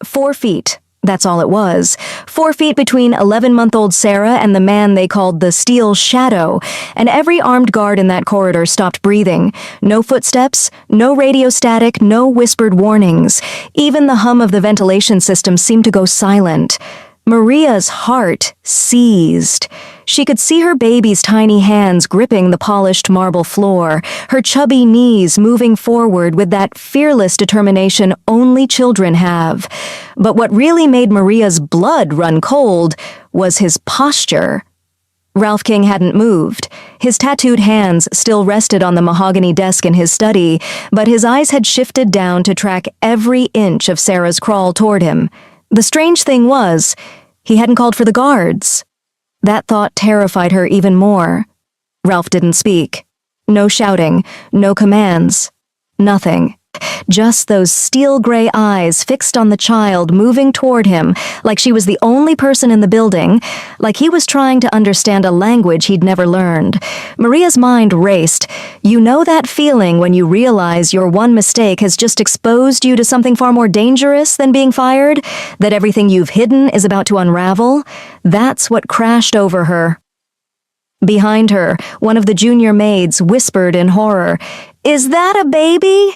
4 feet. That's all it was. 4 feet between 11-month-old Sarah and the man they called the Steel Shadow, and every armed guard in that corridor stopped breathing. No footsteps, no radio static, no whispered warnings. Even the hum of the ventilation system seemed to go silent. Maria's heart seized. She could see her baby's tiny hands gripping the polished marble floor, her chubby knees moving forward with that fearless determination only children have. But what really made Maria's blood run cold was his posture. Ralph King hadn't moved. His tattooed hands still rested on the mahogany desk in his study, but his eyes had shifted down to track every inch of Sarah's crawl toward him. The strange thing was, he hadn't called for the guards. That thought terrified her even more. Ralph didn't speak. No shouting, no commands. Nothing. Just those steel-gray eyes fixed on the child moving toward him like she was the only person in the building, like he was trying to understand a language he'd never learned. Maria's mind raced. You know that feeling when you realize your one mistake has just exposed you to something far more dangerous than being fired? That everything you've hidden is about to unravel? That's what crashed over her. Behind her, one of the junior maids whispered in horror, "Is that a baby?"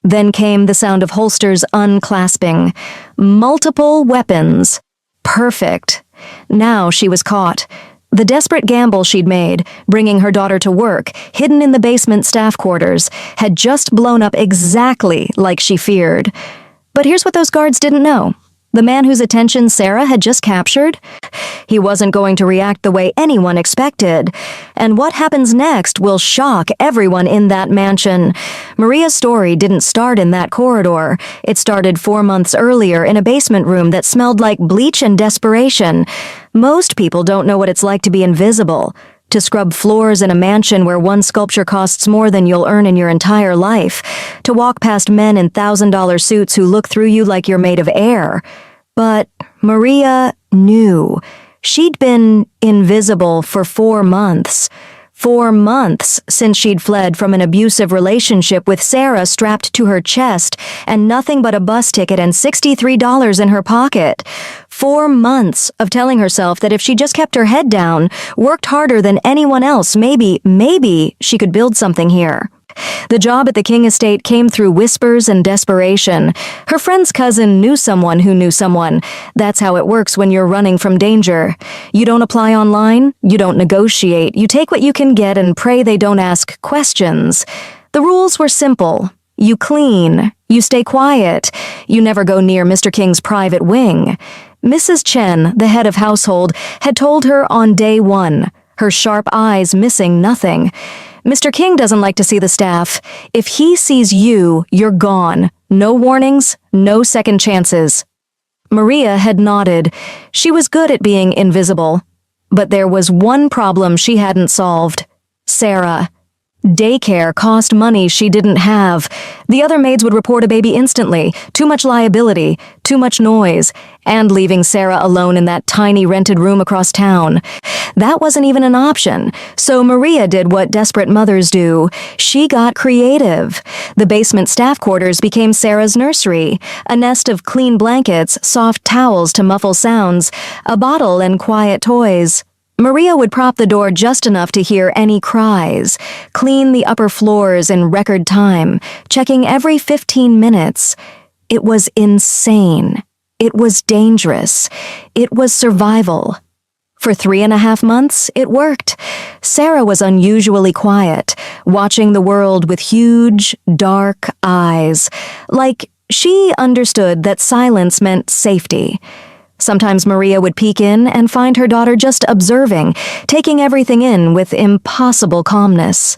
Then came the sound of holsters unclasping. Multiple weapons. Perfect. Now she was caught. The desperate gamble she'd made, bringing her daughter to work, hidden in the basement staff quarters, had just blown up exactly like she feared. But here's what those guards didn't know. The man whose attention Sarah had just captured? He wasn't going to react the way anyone expected. And what happens next will shock everyone in that mansion. Maria's story didn't start in that corridor. It started 4 months earlier in a basement room that smelled like bleach and desperation. Most people don't know what it's like to be invisible. To scrub floors in a mansion where one sculpture costs more than you'll earn in your entire life. To walk past men in $1,000 suits who look through you like you're made of air. But Maria knew. She'd been invisible for 4 months. 4 months since she'd fled from an abusive relationship with Sarah strapped to her chest and nothing but a bus ticket and $63 in her pocket. 4 months of telling herself that if she just kept her head down, worked harder than anyone else, maybe she could build something here. The job at the King estate came through whispers and desperation. Her friend's cousin knew someone who knew someone. That's how it works when you're running from danger. You don't apply online, you don't negotiate, you take what you can get and pray they don't ask questions. The rules were simple. You clean, you stay quiet, you never go near Mr. King's private wing. Mrs. Chen, the head of household, had told her on day 1, her sharp eyes missing nothing. Mr. King doesn't like to see the staff. If he sees you, you're gone. No warnings, no second chances. Maria had nodded. She was good at being invisible. But there was one problem she hadn't solved. Sarah. Daycare cost money she didn't have. The other maids would report a baby instantly. Too much liability, too much noise, and leaving Sarah alone in that tiny rented room across town. That wasn't even an option, so Maria did what desperate mothers do. She got creative. The basement staff quarters became Sarah's nursery, a nest of clean blankets, soft towels to muffle sounds, a bottle and quiet toys. Maria would prop the door just enough to hear any cries, clean the upper floors in record time, checking every 15 minutes. It was insane. It was dangerous. It was survival. For 3.5 months, it worked. Sarah was unusually quiet, watching the world with huge, dark eyes. Like she understood that silence meant safety. Sometimes Maria would peek in and find her daughter just observing, taking everything in with impossible calmness.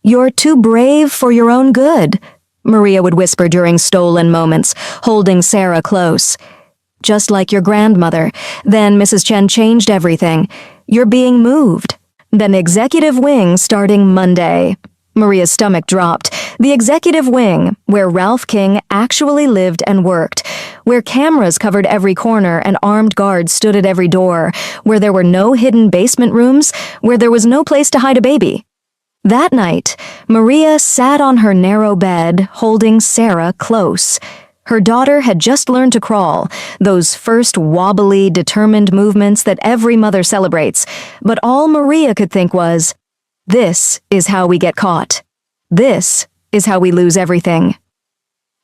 "You're too brave for your own good," Maria would whisper during stolen moments, holding Sarah close. "Just like your grandmother." Then Mrs. Chen changed everything. "You're being moved." Then executive wing starting Monday. Maria's stomach dropped. The executive wing, where Ralph King actually lived and worked, where cameras covered every corner and armed guards stood at every door, where there were no hidden basement rooms, where there was no place to hide a baby. That night, Maria sat on her narrow bed, holding Sarah close. Her daughter had just learned to crawl, those first wobbly, determined movements that every mother celebrates, but all Maria could think was, "This is how we get caught. This is how we lose everything."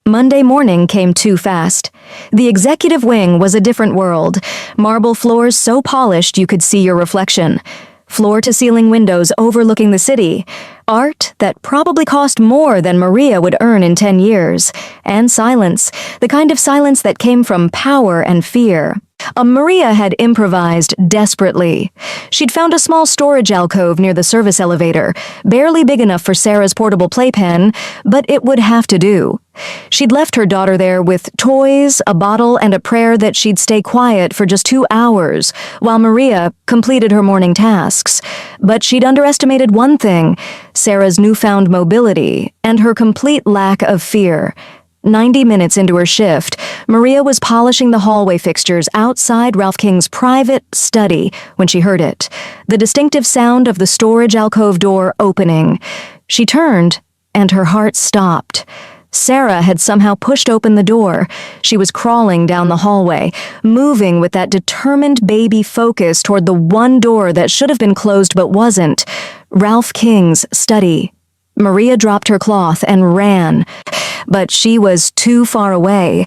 Monday morning came too fast. The executive wing was a different world, marble floors so polished you could see your reflection, floor-to-ceiling windows overlooking the city, art that probably cost more than Maria would earn in 10 years, and silence, the kind of silence that came from power and fear. Maria had improvised desperately. She'd found a small storage alcove near the service elevator, barely big enough for Sarah's portable playpen, but it would have to do. She'd left her daughter there with toys, a bottle, and a prayer that she'd stay quiet for just 2 hours, while Maria completed her morning tasks. But she'd underestimated one thing: Sarah's newfound mobility and her complete lack of fear. 90 minutes into her shift, Maria was polishing the hallway fixtures outside Ralph King's private study when she heard it, the distinctive sound of the storage alcove door opening. She turned, and her heart stopped. Sarah had somehow pushed open the door. She was crawling down the hallway, moving with that determined baby focus toward the one door that should have been closed but wasn't, Ralph King's study. Maria dropped her cloth and ran, but she was too far away.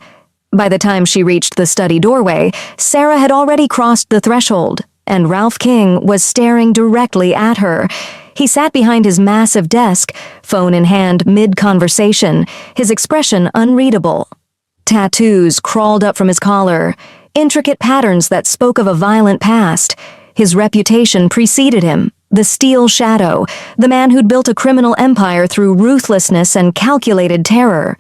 By the time she reached the study doorway, Sarah had already crossed the threshold, and Ralph King was staring directly at her. He sat behind his massive desk, phone in hand mid-conversation, his expression unreadable. Tattoos crawled up from his collar, intricate patterns that spoke of a violent past. His reputation preceded him. The Steel Shadow, the man who'd built a criminal empire through ruthlessness and calculated terror.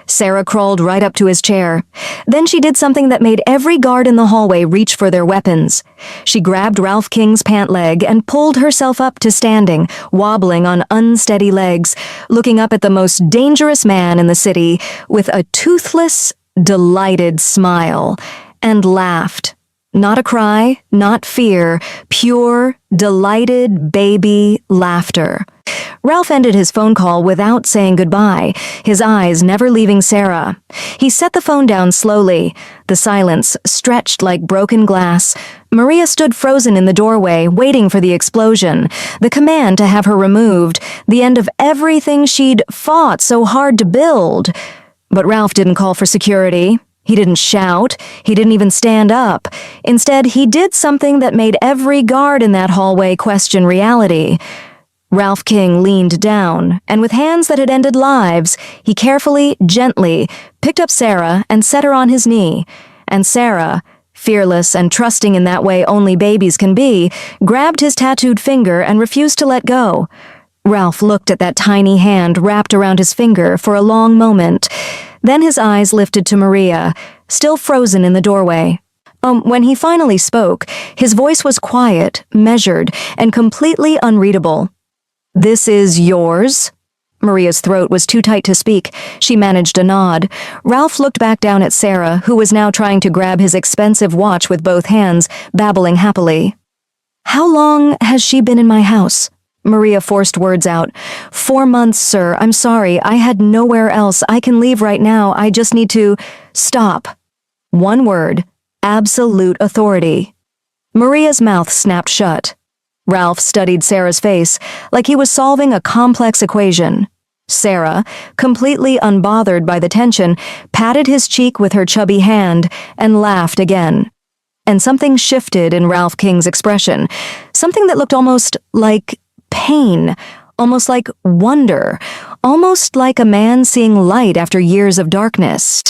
Sarah crawled right up to his chair. Then she did something that made every guard in the hallway reach for their weapons. She grabbed Ralph King's pant leg and pulled herself up to standing, wobbling on unsteady legs, looking up at the most dangerous man in the city with a toothless, delighted smile, and laughed. Not a cry, not fear, pure, delighted baby laughter. Ralph ended his phone call without saying goodbye, his eyes never leaving Sarah. He set the phone down slowly. The silence stretched like broken glass. Maria stood frozen in the doorway, waiting for the explosion, the command to have her removed, the end of everything she'd fought so hard to build. But Ralph didn't call for security. He didn't shout. He didn't even stand up. Instead, he did something that made every guard in that hallway question reality. Ralph King leaned down, and with hands that had ended lives, he carefully, gently, picked up Sarah and set her on his knee. And Sarah, fearless and trusting in that way only babies can be, grabbed his tattooed finger and refused to let go. Ralph looked at that tiny hand wrapped around his finger for a long moment. Then his eyes lifted to Maria, still frozen in the doorway. When he finally spoke, his voice was quiet, measured, and completely unreadable. "This is yours?" Maria's throat was too tight to speak. She managed a nod. Ralph looked back down at Sarah, who was now trying to grab his expensive watch with both hands, babbling happily. "How long has she been in my house?" Maria forced words out. 4 months, sir. I'm sorry. I had nowhere else. I can leave right now. I just need to... Stop. One word. Absolute authority. Maria's mouth snapped shut. Ralph studied Sarah's face like he was solving a complex equation. Sarah, completely unbothered by the tension, patted his cheek with her chubby hand and laughed again. And something shifted in Ralph King's expression. Something that looked almost like pain, almost like wonder, almost like a man seeing light after years of darkness.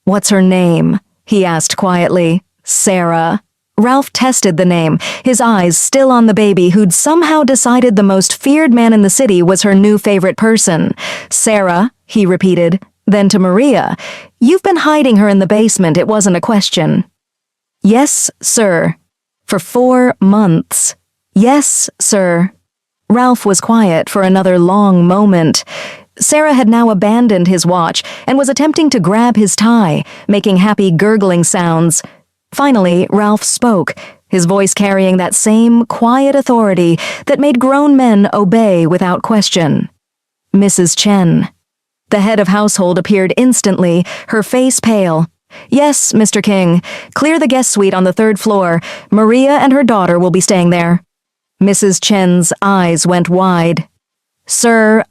"What's her name?" he asked quietly. "Sarah." Ralph tested the name, his eyes still on the baby who'd somehow decided the most feared man in the city was her new favorite person. "Sarah," he repeated. Then to Maria, "You've been hiding her in the basement, it wasn't a question." "Yes, sir." "For 4 months." "Yes, sir." Ralph was quiet for another long moment. Sarah had now abandoned his watch and was attempting to grab his tie, making happy gurgling sounds. Finally, Ralph spoke, his voice carrying that same quiet authority that made grown men obey without question. "Mrs. Chen." The head of household appeared instantly, her face pale. "Yes, Mr. King. Clear the guest suite on the 3rd floor. Maria and her daughter will be staying there." Mrs. Chen's eyes went wide. "Sir,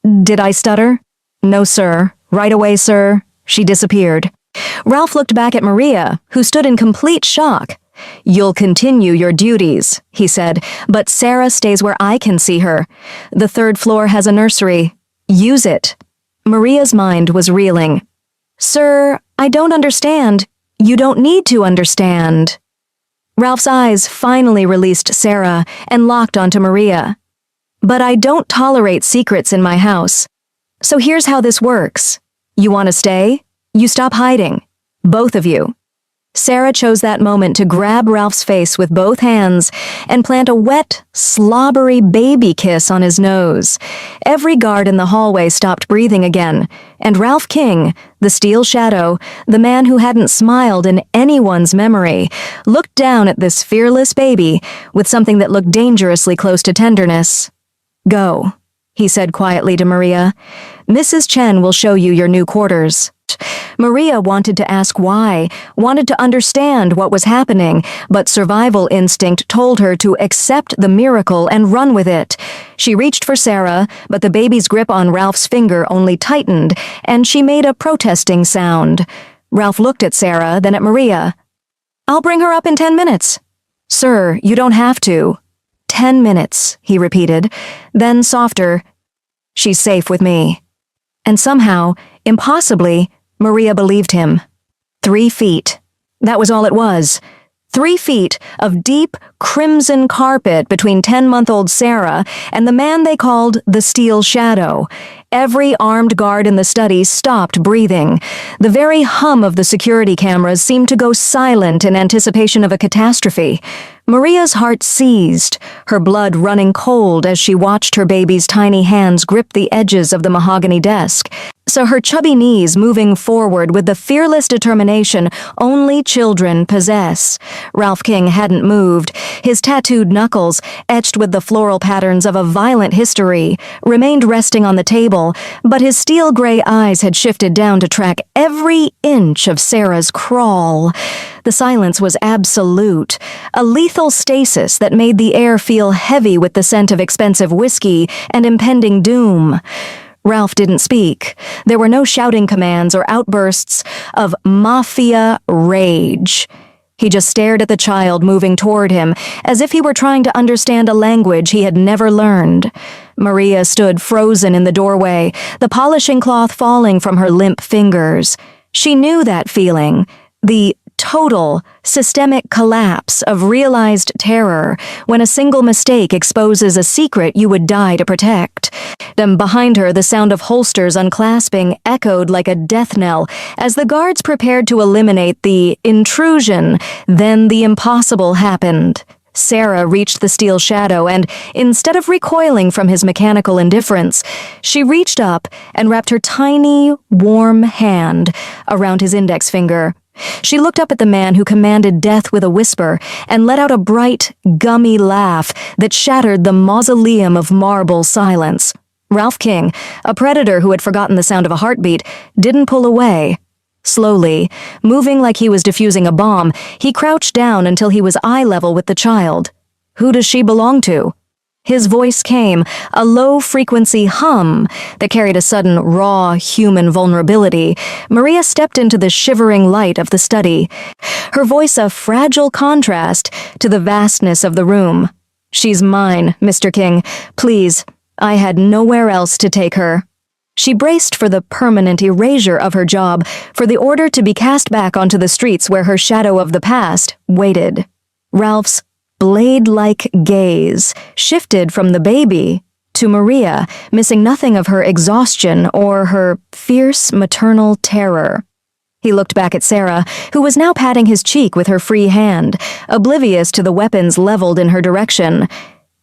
Did I stutter?" "No, sir. Right away, sir." She disappeared. Ralph looked back at Maria, who stood in complete shock. "You'll continue your duties," he said, "but Sarah stays where I can see her. The 3rd floor has a nursery. Use it." Maria's mind was reeling. "Sir, I don't understand." "You don't need to understand." Ralph's eyes finally released Sarah and locked onto Maria. "But I don't tolerate secrets in my house. So here's how this works. You want to stay? You stop hiding. Both of you." Sarah chose that moment to grab Ralph's face with both hands and plant a wet, slobbery baby kiss on his nose. Every guard in the hallway stopped breathing again, and Ralph King, the steel shadow, the man who hadn't smiled in anyone's memory, looked down at this fearless baby with something that looked dangerously close to tenderness. "Go," he said quietly to Maria. "Mrs. Chen will show you your new quarters." Maria wanted to ask why, wanted to understand what was happening, but survival instinct told her to accept the miracle and run with it. She reached for Sarah, but the baby's grip on Ralph's finger only tightened, and she made a protesting sound. Ralph looked at Sarah, then at Maria. "I'll bring her up in 10 minutes." "Sir, you don't have to." 10 minutes, he repeated. Then softer, "She's safe with me." And somehow, impossibly, Maria believed him. 3 feet. That was all it was. 3 feet of deep, crimson carpet between 10-month-old Sarah and the man they called the Steel Shadow. Every armed guard in the study stopped breathing. The very hum of the security cameras seemed to go silent in anticipation of a catastrophe. Maria's heart seized, her blood running cold as she watched her baby's tiny hands grip the edges of the mahogany desk, so her chubby knees moving forward with the fearless determination only children possess. Ralph King hadn't moved. His tattooed knuckles, etched with the floral patterns of a violent history, remained resting on the table, but his steel-gray eyes had shifted down to track every inch of Sarah's crawl. The silence was absolute, a lethal stasis that made the air feel heavy with the scent of expensive whiskey and impending doom. Ralph didn't speak. There were no shouting commands or outbursts of Mafia rage. He just stared at the child moving toward him, as if he were trying to understand a language he had never learned. Maria stood frozen in the doorway, the polishing cloth falling from her limp fingers. She knew that feeling, the total, systemic collapse of realized terror when a single mistake exposes a secret you would die to protect. Then behind her, the sound of holsters unclasping echoed like a death knell as the guards prepared to eliminate the intrusion. Then the impossible happened. Sarah reached the Steel Shadow and, instead of recoiling from his mechanical indifference, she reached up and wrapped her tiny, warm hand around his index finger. She looked up at the man who commanded death with a whisper and let out a bright, gummy laugh that shattered the mausoleum of marble silence. Ralph King, a predator who had forgotten the sound of a heartbeat, didn't pull away. Slowly, moving like he was defusing a bomb, he crouched down until he was eye level with the child. "Who does she belong to?" His voice came, a low-frequency hum that carried a sudden, raw, human vulnerability. Maria stepped into the shivering light of the study, her voice a fragile contrast to the vastness of the room. "She's mine, Mr. King. Please, I had nowhere else to take her." She braced for the permanent erasure of her job, for the order to be cast back onto the streets where her shadow of the past waited. Ralph's blade-like gaze shifted from the baby to Maria, missing nothing of her exhaustion or her fierce maternal terror. He looked back at Sarah, who was now patting his cheek with her free hand, oblivious to the weapons leveled in her direction.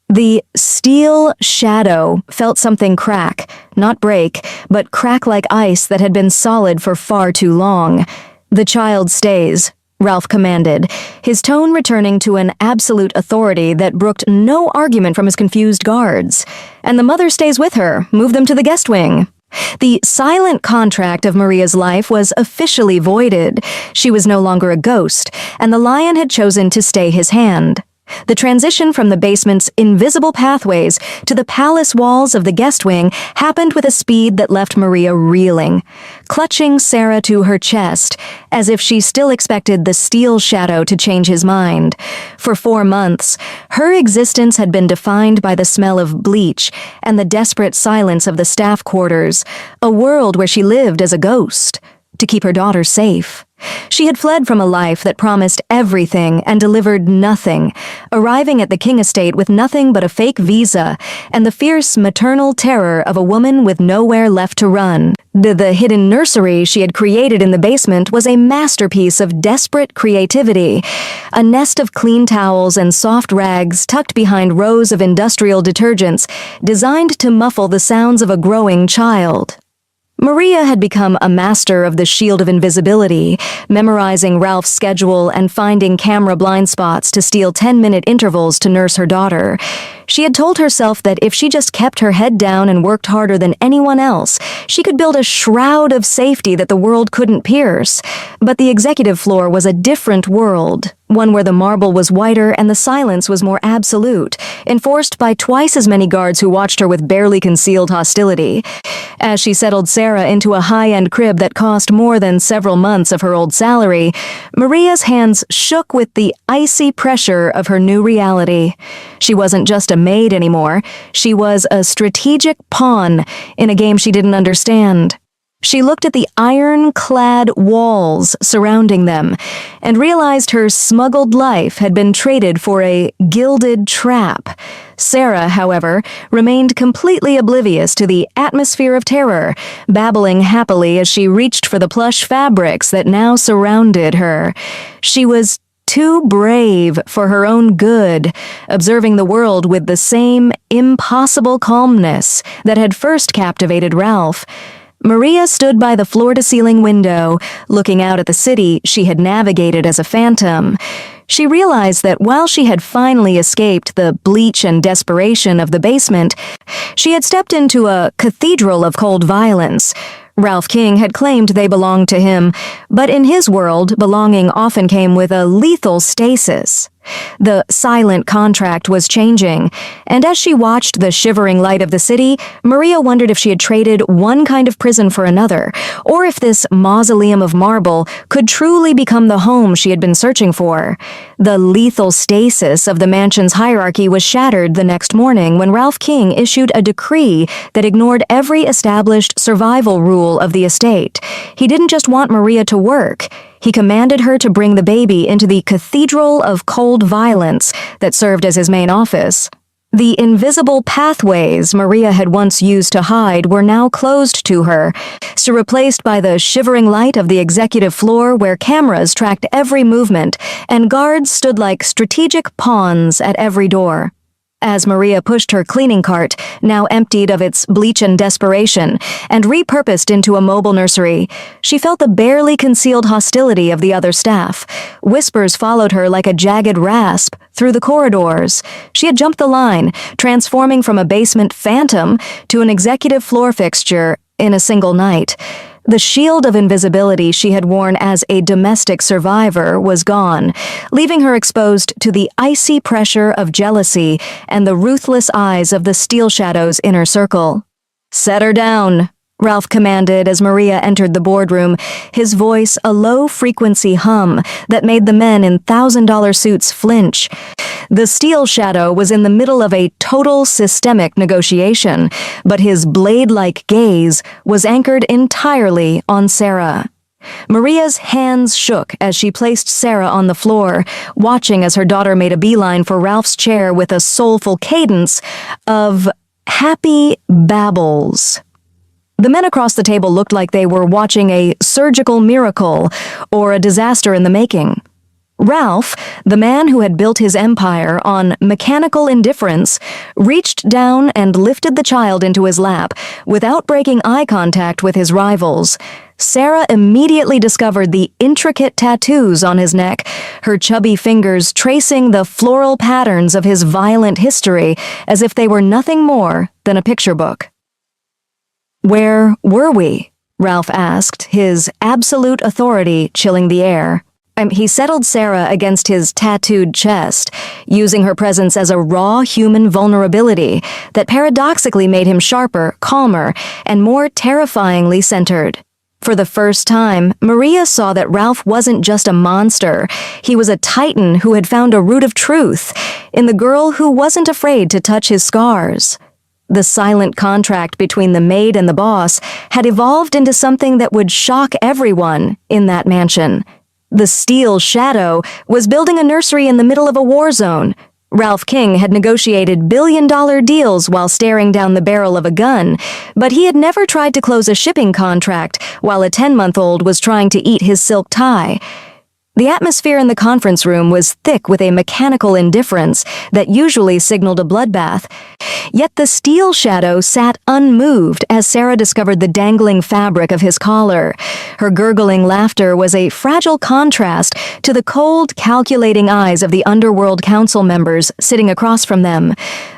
The Steel Shadow felt something crack, not break, but crack like ice that had been solid for far too long. "The child stays," Ralph commanded, his tone returning to an absolute authority that brooked no argument from his confused guards. "And the mother stays with her. Move them to the guest wing." The silent contract of Maria's life was officially voided. She was no longer a ghost, and the lion had chosen to stay his hand. The transition from the basement's invisible pathways to the palace walls of the guest wing happened with a speed that left Maria reeling, clutching Sarah to her chest, as if she still expected the steel shadow to change his mind. For 4 months, her existence had been defined by the smell of bleach and the desperate silence of the staff quarters, a world where she lived as a ghost, to keep her daughter safe. She had fled from a life that promised everything and delivered nothing, arriving at the King estate with nothing but a fake visa and the fierce maternal terror of a woman with nowhere left to run. The hidden nursery she had created in the basement was a masterpiece of desperate creativity, a nest of clean towels and soft rags tucked behind rows of industrial detergents designed to muffle the sounds of a growing child. Maria had become a master of the shield of invisibility, memorizing Ralph's schedule and finding camera blind spots to steal 10-minute intervals to nurse her daughter. She had told herself that if she just kept her head down and worked harder than anyone else, she could build a shroud of safety that the world couldn't pierce. But the executive floor was a different world, one where the marble was whiter and the silence was more absolute, enforced by twice as many guards who watched her with barely concealed hostility. As she settled Sarah into a high-end crib that cost more than several months of her old salary, Maria's hands shook with the icy pressure of her new reality. She wasn't just a maid anymore. She was a strategic pawn in a game she didn't understand. She looked at the iron-clad walls surrounding them and realized her smuggled life had been traded for a gilded trap. Sarah, however, remained completely oblivious to the atmosphere of terror, babbling happily as she reached for the plush fabrics that now surrounded her. She was too brave for her own good, observing the world with the same impossible calmness that had first captivated Ralph. Maria stood by the floor-to-ceiling window, looking out at the city she had navigated as a phantom. She realized that while she had finally escaped the bleach and desperation of the basement, she had stepped into a cathedral of cold violence. Ralph King had claimed they belonged to him, but in his world, belonging often came with a lethal stasis. The silent contract was changing, and as she watched the shivering light of the city, Maria wondered if she had traded one kind of prison for another, or if this mausoleum of marble could truly become the home she had been searching for. The lethal stasis of the mansion's hierarchy was shattered the next morning when Ralph King issued a decree that ignored every established survival rule of the estate. He didn't just want Maria to work. He commanded her to bring the baby into the Cathedral of Cold Violence that served as his main office. The invisible pathways Maria had once used to hide were now closed to her, so replaced by the shivering light of the executive floor where cameras tracked every movement and guards stood like strategic pawns at every door. As Maria pushed her cleaning cart, now emptied of its bleach and desperation, and repurposed into a mobile nursery, she felt the barely concealed hostility of the other staff. Whispers followed her like a jagged rasp through the corridors. She had jumped the line, transforming from a basement phantom to an executive floor fixture in a single night. The shield of invisibility she had worn as a domestic survivor was gone, leaving her exposed to the icy pressure of jealousy and the ruthless eyes of the Steel Shadow's inner circle. "Set her down," Ralph commanded as Maria entered the boardroom, his voice a low-frequency hum that made the men in $1,000 suits flinch. The Steel Shadow was in the middle of a total systemic negotiation, but his blade-like gaze was anchored entirely on Sarah. Maria's hands shook as she placed Sarah on the floor, watching as her daughter made a beeline for Ralph's chair with a soulful cadence of happy babbles. The men across the table looked like they were watching a surgical miracle or a disaster in the making. Ralph, the man who had built his empire on mechanical indifference, reached down and lifted the child into his lap without breaking eye contact with his rivals. Sarah immediately discovered the intricate tattoos on his neck, her chubby fingers tracing the floral patterns of his violent history as if they were nothing more than a picture book. Where were we? Ralph asked, his absolute authority chilling the air. He settled Sarah against his tattooed chest, using her presence as a raw human vulnerability that paradoxically made him sharper, calmer, and more terrifyingly centered. For the first time, Maria saw that Ralph wasn't just a monster. He was a titan who had found a root of truth in the girl who wasn't afraid to touch his scars. The silent contract between the maid and the boss had evolved into something that would shock everyone in that mansion. The Steel Shadow was building a nursery in the middle of a war zone. Ralph King had negotiated billion-dollar deals while staring down the barrel of a gun, but he had never tried to close a shipping contract while a 10-month-old was trying to eat his silk tie. The atmosphere in the conference room was thick with a mechanical indifference that usually signaled a bloodbath. Yet the Steel Shadow sat unmoved as Sarah discovered the dangling fabric of his collar. Her gurgling laughter was a fragile contrast to the cold, calculating eyes of the Underworld Council members sitting across from them.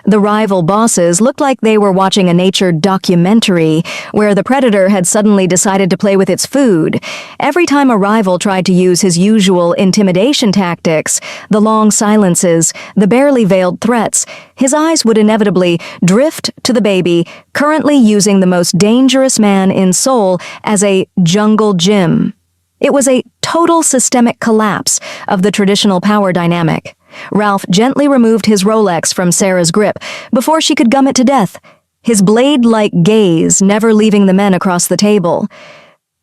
The rival bosses looked like they were watching a nature documentary where the predator had suddenly decided to play with its food. Every time a rival tried to use his usual intimidation tactics, the long silences, the barely veiled threats, his eyes would inevitably drift to the baby, currently using the most dangerous man in Seoul as a jungle gym. It was a total systemic collapse of the traditional power dynamic. Ralph gently removed his Rolex from Sarah's grip before she could gum it to death, his blade-like gaze never leaving the men across the table.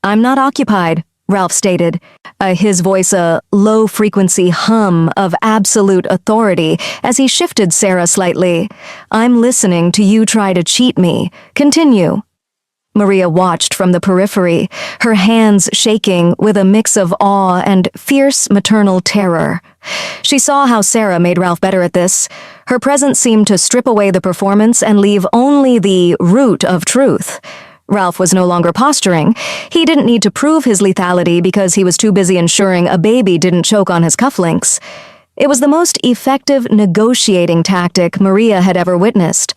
"I'm not occupied," Ralph stated, his voice a low-frequency hum of absolute authority as he shifted Sarah slightly. "I'm listening to you try to cheat me. Continue." Maria watched from the periphery, her hands shaking with a mix of awe and fierce maternal terror. She saw how Sarah made Ralph better at this. Her presence seemed to strip away the performance and leave only the root of truth. Ralph was no longer posturing. He didn't need to prove his lethality because he was too busy ensuring a baby didn't choke on his cufflinks. It was the most effective negotiating tactic Maria had ever witnessed.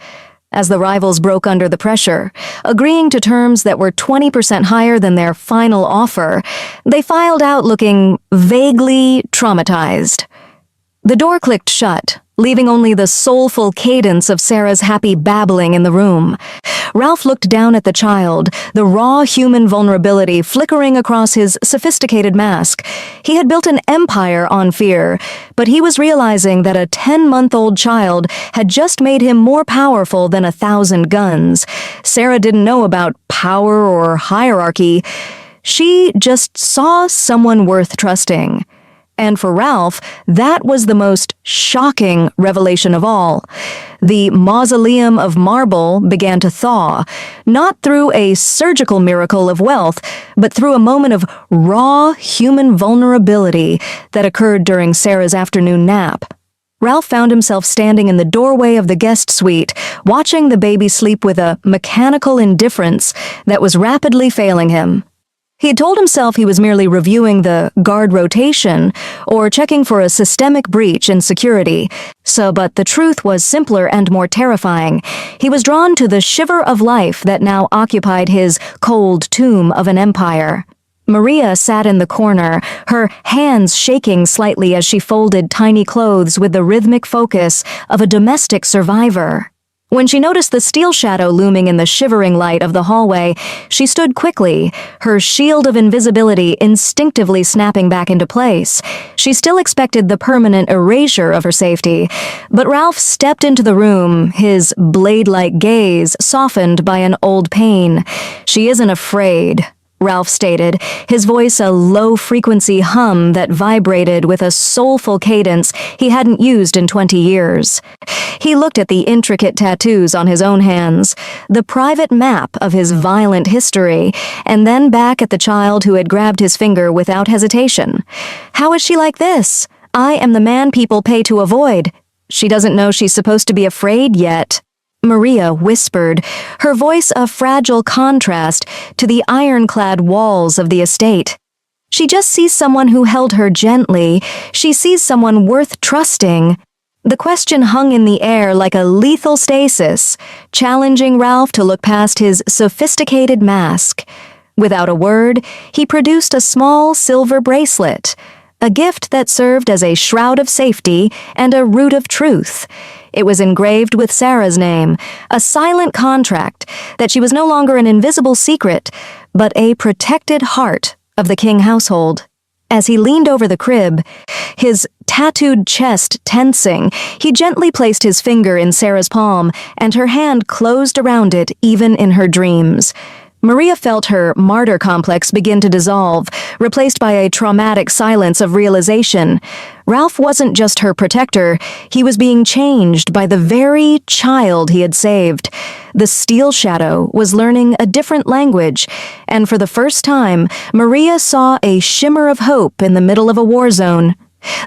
As the rivals broke under the pressure, agreeing to terms that were 20% higher than their final offer, they filed out looking vaguely traumatized. The door clicked shut, leaving only the soulful cadence of Sarah's happy babbling in the room. Ralph looked down at the child, the raw human vulnerability flickering across his sophisticated mask. He had built an empire on fear, but he was realizing that a 10-month-old child had just made him more powerful than 1,000 guns. Sarah didn't know about power or hierarchy. She just saw someone worth trusting. And for Ralph, that was the most shocking revelation of all. The mausoleum of marble began to thaw, not through a surgical miracle of wealth, but through a moment of raw human vulnerability that occurred during Sarah's afternoon nap. Ralph found himself standing in the doorway of the guest suite, watching the baby sleep with a mechanical indifference that was rapidly failing him. He had told himself he was merely reviewing the guard rotation or checking for a systemic breach in security, but the truth was simpler and more terrifying. He was drawn to the shiver of life that now occupied his cold tomb of an empire. Maria sat in the corner, her hands shaking slightly as she folded tiny clothes with the rhythmic focus of a domestic survivor. When she noticed the Steel Shadow looming in the shivering light of the hallway, she stood quickly, her shield of invisibility instinctively snapping back into place. She still expected the permanent erasure of her safety, but Ralph stepped into the room, his blade-like gaze softened by an old pain. "She isn't afraid," Ralph stated, his voice a low-frequency hum that vibrated with a soulful cadence he hadn't used in 20 years. He looked at the intricate tattoos on his own hands, the private map of his violent history, and then back at the child who had grabbed his finger without hesitation. "How is she like this? I am the man people pay to avoid. She doesn't know she's supposed to be afraid yet." Maria whispered, her voice a fragile contrast to the ironclad walls of the estate. "She just sees someone who held her gently. She sees someone worth trusting." The question hung in the air like a lethal stasis, challenging Ralph to look past his sophisticated mask. Without a word, he produced a small silver bracelet, a gift that served as a shroud of safety and a root of truth. It was engraved with Sarah's name, a silent contract that she was no longer an invisible secret, but a protected heart of the King household. As he leaned over the crib, his tattooed chest tensing, he gently placed his finger in Sarah's palm, and her hand closed around it even in her dreams. Maria felt her martyr complex begin to dissolve, replaced by a traumatic silence of realization. Ralph wasn't just her protector, he was being changed by the very child he had saved. The Steel Shadow was learning a different language, and for the first time, Maria saw a shimmer of hope in the middle of a war zone.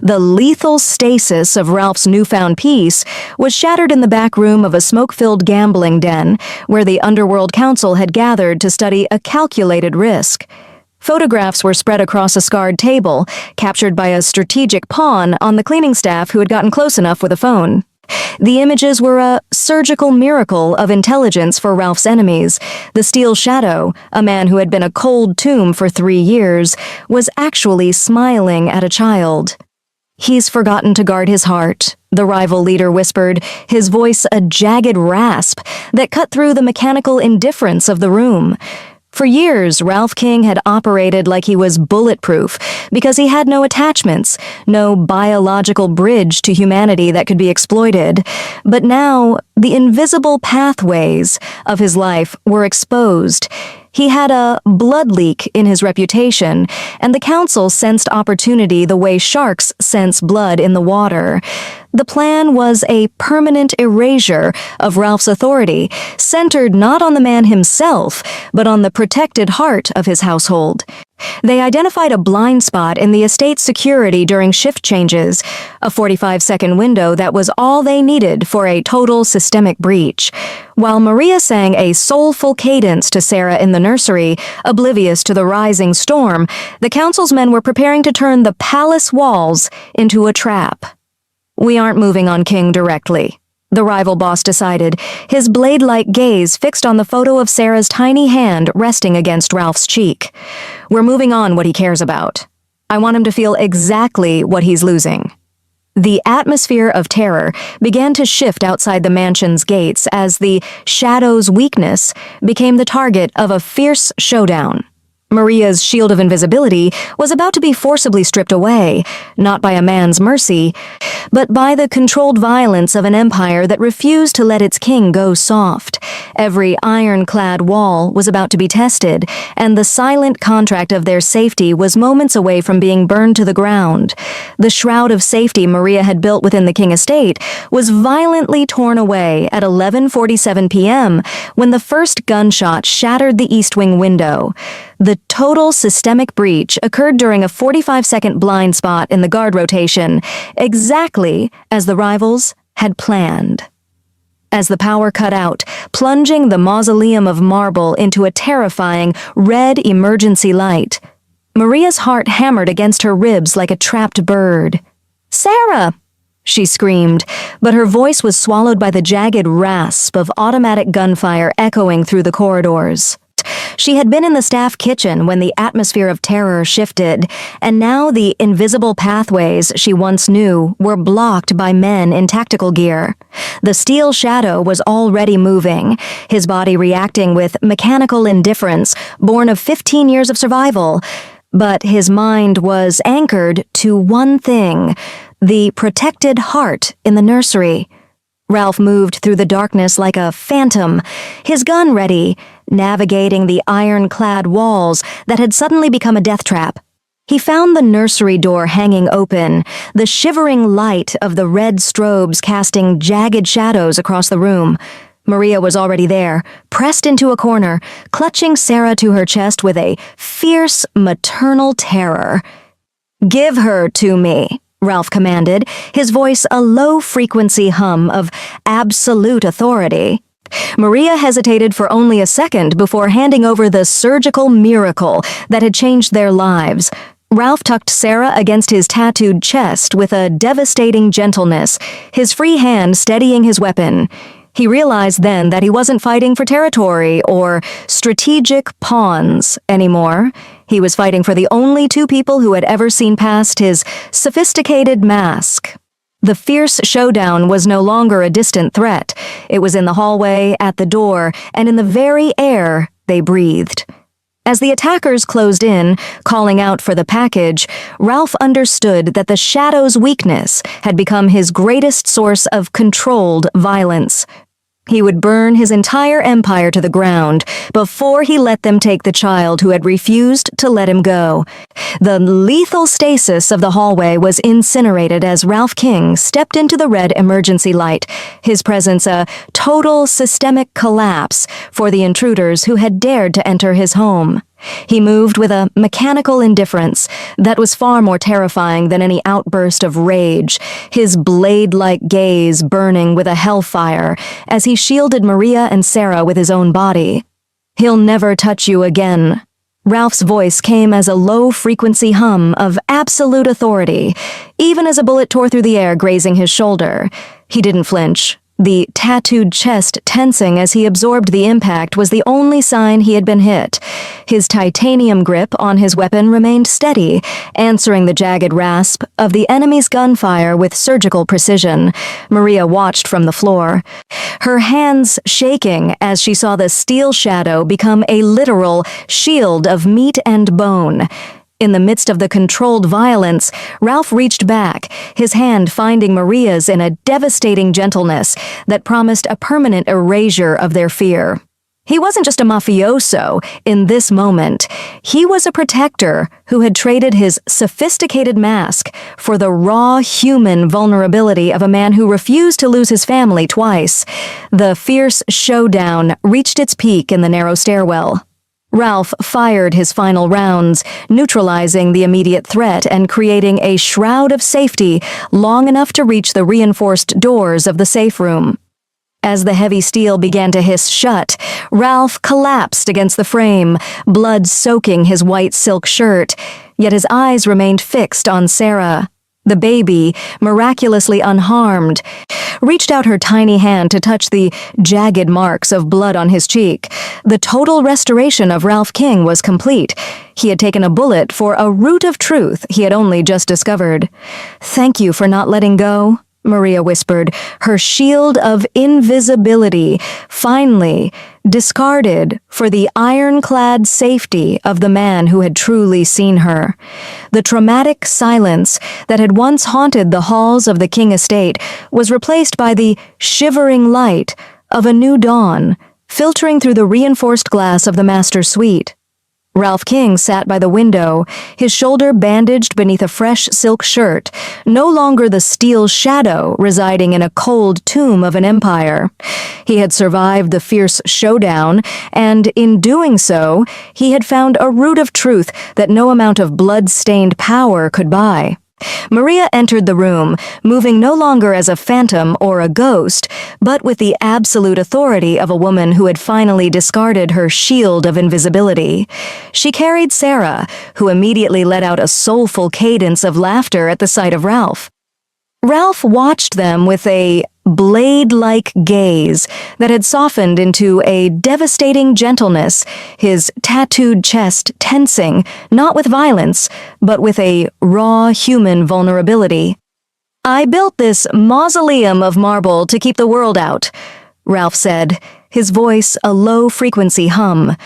The lethal stasis of Ralph's newfound peace was shattered in the back room of a smoke-filled gambling den, where the Underworld Council had gathered to study a calculated risk. Photographs were spread across a scarred table, captured by a strategic pawn on the cleaning staff who had gotten close enough with a phone. The images were a surgical miracle of intelligence for Ralph's enemies. The Steel Shadow, a man who had been a cold tomb for 3 years, was actually smiling at a child. "He's forgotten to guard his heart," the rival leader whispered, his voice a jagged rasp that cut through the mechanical indifference of the room. For years, Ralph King had operated like he was bulletproof because he had no attachments, no biological bridge to humanity that could be exploited. But now, the invisible pathways of his life were exposed. He had a blood leak in his reputation, and the council sensed opportunity the way sharks sense blood in the water. The plan was a permanent erasure of Ralph's authority, centered not on the man himself, but on the protected heart of his household. They identified a blind spot in the estate's security during shift changes, a 45-second window that was all they needed for a total systemic breach. While Maria sang a soulful cadence to Sarah in the nursery, oblivious to the rising storm, the council's men were preparing to turn the palace walls into a trap. "We aren't moving on King directly," the rival boss decided, his blade-like gaze fixed on the photo of Sarah's tiny hand resting against Ralph's cheek. "We're moving on what he cares about. I want him to feel exactly what he's losing." The atmosphere of terror began to shift outside the mansion's gates as the Shadow's weakness became the target of a fierce showdown. Maria's shield of invisibility was about to be forcibly stripped away, not by a man's mercy, but by the controlled violence of an empire that refused to let its king go soft. Every ironclad wall was about to be tested, and the silent contract of their safety was moments away from being burned to the ground. The shroud of safety Maria had built within the king estate was violently torn away at 11:47 p.m. when the first gunshot shattered the east wing window. The total systemic breach occurred during a 45-second blind spot in the guard rotation, exactly as the rivals had planned. As the power cut out, plunging the mausoleum of marble into a terrifying red emergency light, Maria's heart hammered against her ribs like a trapped bird. "Sarah!" she screamed, but her voice was swallowed by the jagged rasp of automatic gunfire echoing through the corridors. She had been in the staff kitchen when the atmosphere of terror shifted, and now the invisible pathways she once knew were blocked by men in tactical gear. The Steel Shadow was already moving, his body reacting with mechanical indifference born of 15 years of survival. But his mind was anchored to one thing: the protected heart in the nursery. Ralph moved through the darkness like a phantom, his gun ready, navigating the ironclad walls that had suddenly become a death trap. He found the nursery door hanging open, the shivering light of the red strobes casting jagged shadows across the room. Maria was already there, pressed into a corner, clutching Sarah to her chest with a fierce maternal terror. "Give her to me," Ralph commanded, his voice a low-frequency hum of absolute authority. Maria hesitated for only a second before handing over the surgical miracle that had changed their lives. Ralph tucked Sarah against his tattooed chest with a devastating gentleness, his free hand steadying his weapon. He realized then that he wasn't fighting for territory or strategic pawns anymore. He was fighting for the only two people who had ever seen past his sophisticated mask. The fierce showdown was no longer a distant threat. It was in the hallway, at the door, and in the very air they breathed. As the attackers closed in, calling out for the package, Ralph understood that the Shadow's weakness had become his greatest source of controlled violence. He would burn his entire empire to the ground before he let them take the child who had refused to let him go. The lethal stasis of the hallway was incinerated as Ralph King stepped into the red emergency light, his presence a total systemic collapse for the intruders who had dared to enter his home. He moved with a mechanical indifference that was far more terrifying than any outburst of rage, his blade-like gaze burning with a hellfire as he shielded Maria and Sarah with his own body. "He'll never touch you again." Ralph's voice came as a low-frequency hum of absolute authority, even as a bullet tore through the air grazing his shoulder. He didn't flinch. The tattooed chest tensing as he absorbed the impact was the only sign he had been hit. His titanium grip on his weapon remained steady, answering the jagged rasp of the enemy's gunfire with surgical precision. Maria watched from the floor, her hands shaking as she saw the steel shadow become a literal shield of meat and bone. In the midst of the controlled violence, Ralph reached back, his hand finding Maria's in a devastating gentleness that promised a permanent erasure of their fear. He wasn't just a mafioso in this moment. He was a protector who had traded his sophisticated mask for the raw human vulnerability of a man who refused to lose his family twice. The fierce showdown reached its peak in the narrow stairwell. Ralph fired his final rounds, neutralizing the immediate threat and creating a shroud of safety long enough to reach the reinforced doors of the safe room. As the heavy steel began to hiss shut, Ralph collapsed against the frame, blood soaking his white silk shirt, yet his eyes remained fixed on Sarah. The baby, miraculously unharmed, reached out her tiny hand to touch the jagged marks of blood on his cheek. The total restoration of Ralph King was complete. He had taken a bullet for a root of truth he had only just discovered. "Thank you for not letting go," Maria whispered, her shield of invisibility finally discarded for the ironclad safety of the man who had truly seen her. The traumatic silence that had once haunted the halls of the King estate was replaced by the shivering light of a new dawn, filtering through the reinforced glass of the master suite. Ralph King sat by the window, his shoulder bandaged beneath a fresh silk shirt, no longer the steel shadow residing in a cold tomb of an empire. He had survived the fierce showdown, and in doing so, he had found a root of truth that no amount of blood-stained power could buy. Maria entered the room, moving no longer as a phantom or a ghost, but with the absolute authority of a woman who had finally discarded her shield of invisibility. She carried Sarah, who immediately let out a soulful cadence of laughter at the sight of Ralph. Ralph watched them with a blade-like gaze that had softened into a devastating gentleness, his tattooed chest tensing, not with violence, but with a raw human vulnerability. "I built this mausoleum of marble to keep the world out," Ralph said, his voice a low-frequency hum.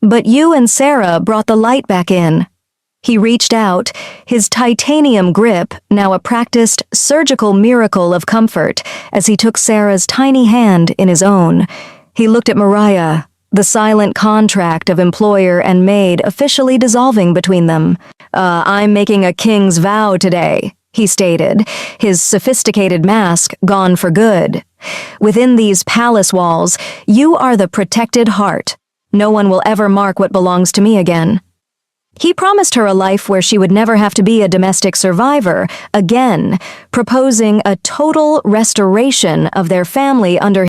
"But you and Sarah brought the light back in." He reached out, his titanium grip now a practiced surgical miracle of comfort, as he took Sarah's tiny hand in his own. He looked at Mariah, the silent contract of employer and maid officially dissolving between them. "I'm making a king's vow today," he stated, his sophisticated mask gone for good. "Within these palace walls, you are the protected heart. No one will ever mark what belongs to me again." He promised her a life where she would never have to be a domestic survivor again, proposing a total restoration of their family under